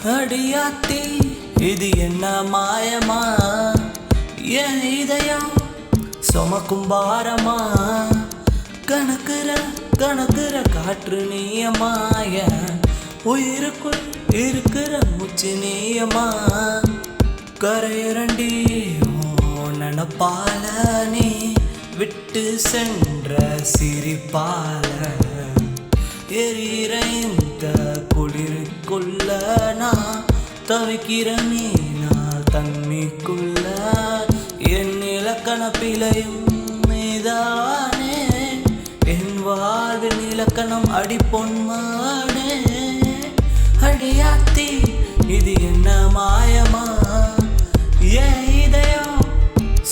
அடியாத்தி இது என்ன மாயமா? என் இதயம் சுமக்கும் பாரமா? கணக்குற காற்று நீயமாய உயிருக்குள் இருக்கிற மூச்சு நீயமா? கரையரண்டி நனப்பால நீ விட்டு சென்ற சிரிப்பால எரியிற இந்த குளிருக்குள்ள நான் தவிக்கிற மீனா தண்ணிக்குள்ள என் இலக்கண பிழையும் மீதானே என் வாழ்வின் இலக்கணம் அடி பொன்மானே. அடியாத்தி இது என்ன மாயமா? என் இதயம்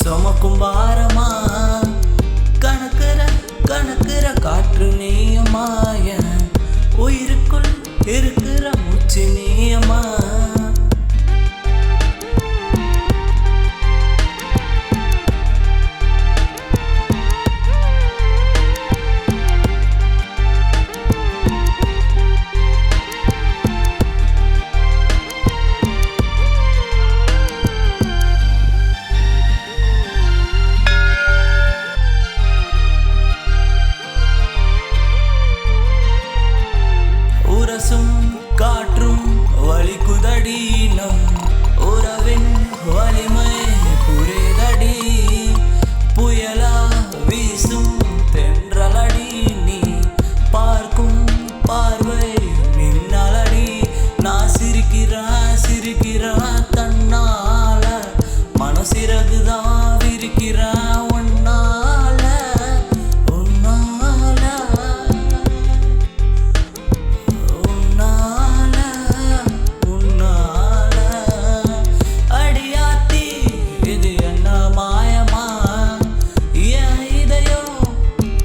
சுமக்கும் பாரமா? கணக்குற காற்று நீயமாய உயிருக்குள் இருக்கிற மூச்சு நீயமா? காற்றும் வலிக்குதடி நம் உறவின் வலிமை புரிதடி. புயலா வீசும் தென்றலடி நீ பார்க்கும் பார்வை மின்னலடி. நான் சிரிக்கிறேன் தன்னால மனசிறகுதான் விரிக்கிறேன் உன்னால.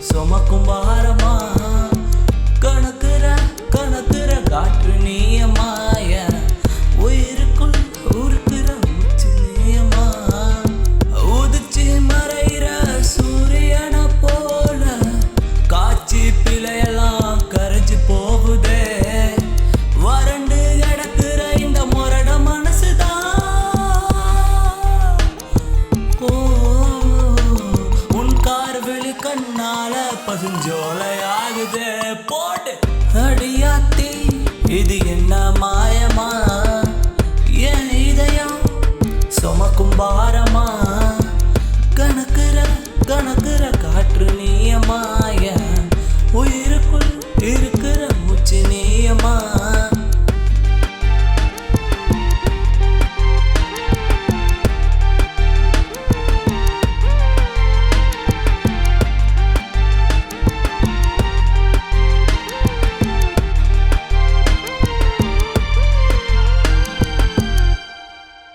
சுமக்கும் பாரமா? கணக்குற காற்று நீயமாய உயிருக்குள் உருக்குற மூச்சு நீயமா? உதிச்சு மறைகிற சூரியன போல காட்சி பிழையெல்லாம் கரைஞ்சு போகுதே. வறண்டு கிடக்குற இந்த முரட மனசுதான் உன் கார்வெளி கண்ணால பசுஞ்சோலையாகுதே போட்டு. அடியாத்தி இது என்ன